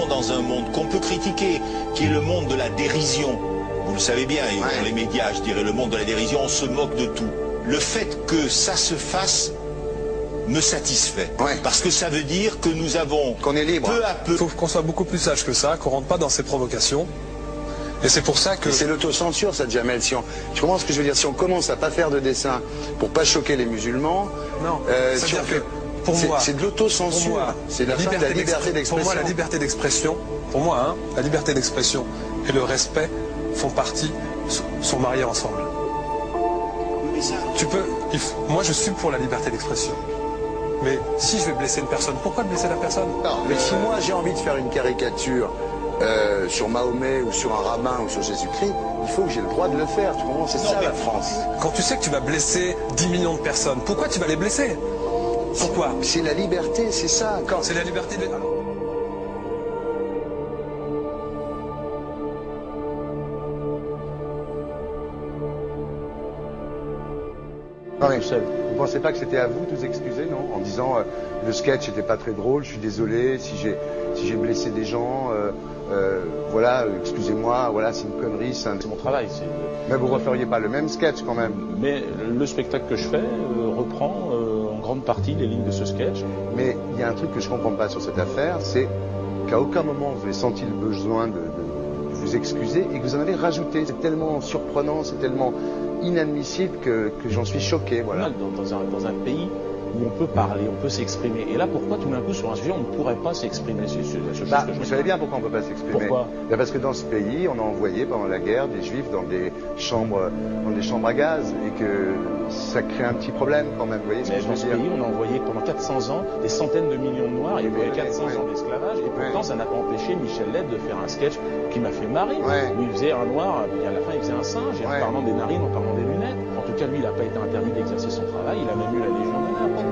vivons dans un monde qu'on peut critiquer, qui est le monde de la dérision. Vous le savez bien, et dans les médias, je dirais, le monde de la dérision, on se moque de tout. Le fait que ça se fasse me satisfait. Parce que ça veut dire que nous avons, qu'on est libre. Peu à peu... Il faut qu'on soit beaucoup plus sage que ça, qu'on rentre pas dans ces provocations. Et c'est pour ça que... C'est l'autocensure, ça, Jamel. Si on... Tu comprends ce que je veux dire? Si on commence à pas faire de dessin pour pas choquer les musulmans... Non, si on fait... Pour moi, c'est de l'autocensure. C'est la fin de la liberté d'expression. Pour moi, la liberté d'expression, la liberté d'expression et le respect font partie, sont mariés ensemble. Moi, je suis pour la liberté d'expression. Mais si je vais blesser une personne, pourquoi blesser la personne? Non, mais si moi j'ai envie de faire une caricature sur Mahomet ou sur un rabbin ou sur Jésus-Christ, il faut que j'ai le droit de le faire. Tu comprends? C'est ça la France. Quand tu sais que tu vas blesser 10 millions de personnes, pourquoi tu vas les blesser? Pourquoi? C'est la liberté, c'est ça. C'est la liberté de... Non mais vous ne pensez pas que c'était à vous de vous excuser, non? En disant le sketch n'était pas très drôle, je suis désolé si j'ai blessé des gens, voilà, excusez-moi, voilà, c'est une connerie, c'est mon travail. Mais vous ne referiez pas le même sketch quand même? Mais le spectacle que je fais reprend en grande partie les lignes de ce sketch. Mais il y a un truc que je ne comprends pas sur cette affaire, c'est qu'à aucun moment vous avez senti le besoin de vous excuser et que vous en avez rajouté. C'est tellement surprenant, c'est tellement inadmissible que j'en suis choqué. Voilà. Dans un pays où on peut parler, on peut s'exprimer. Et là, pourquoi tout d'un coup, sur un sujet, on ne pourrait pas s'exprimer sur ce chose que vous savez bien pourquoi on ne peut pas s'exprimer. Pourquoi? Parce que dans ce pays, on a envoyé pendant la guerre des juifs dans des chambres à gaz et que ça crée un petit problème quand même. Vous voyez ce que je veux dire? Dans ce pays, on a envoyé pendant 400 ans des centaines de millions de Noirs. Il y a eu 400 ans d'esclavage. Et pourtant, ça n'a pas empêché Michel Led de faire un sketch qui m'a fait marrer. Où il faisait un noir, et à la fin, il faisait un singe. Et en parlant des narines, en parlant des lunettes. En tout cas, lui, il n'a pas été interdit d'exercer son travail. Il a même eu la Légion d'honneur.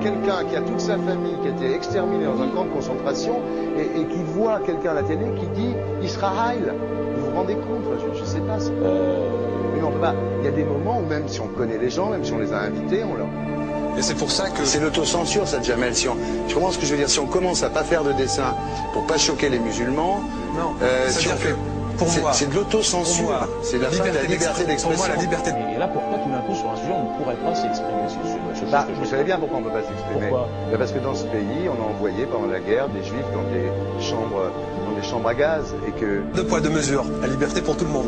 Quelqu'un qui a toute sa famille qui a été exterminée dans un camp de concentration et qui voit quelqu'un à la télé qui dit Israël. Vous vous rendez compte? Je ne sais pas. Mais non, il y a des moments où même si on connaît les gens, même si on les a invités, on leur... Et c'est pour ça que... C'est l'autocensure, ça, Jamel. Tu comprends ce que je veux dire? Si on commence à pas faire de dessin pour pas choquer les musulmans... Non, si on fait... C'est de l'autocensure. C'est la fin de la liberté d'expression. Pour moi, la liberté... Et là, pourquoi tout d'un coup, sur un sujet, on ne pourrait pas s'exprimer sur ce sujet? Vous savez bien pourquoi on ne peut pas s'exprimer. Pourquoi? Parce que dans ce pays, on a envoyé pendant la guerre des juifs dans des chambres à gaz et que... Deux poids, deux mesures. La liberté pour tout le monde.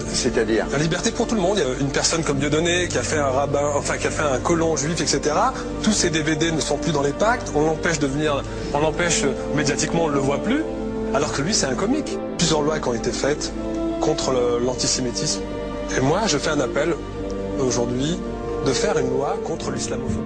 C'est-à-dire? La liberté pour tout le monde. Il y a une personne comme Dieudonné qui a fait un rabbin, enfin qui a fait un colon juif, etc. Tous ces DVD ne sont plus dans les pactes. On l'empêche médiatiquement, on ne le voit plus. Alors que lui, c'est un comique. Plusieurs lois qui ont été faites contre l'antisémitisme. Et moi, je fais un appel aujourd'hui de faire une loi contre l'islamophobie.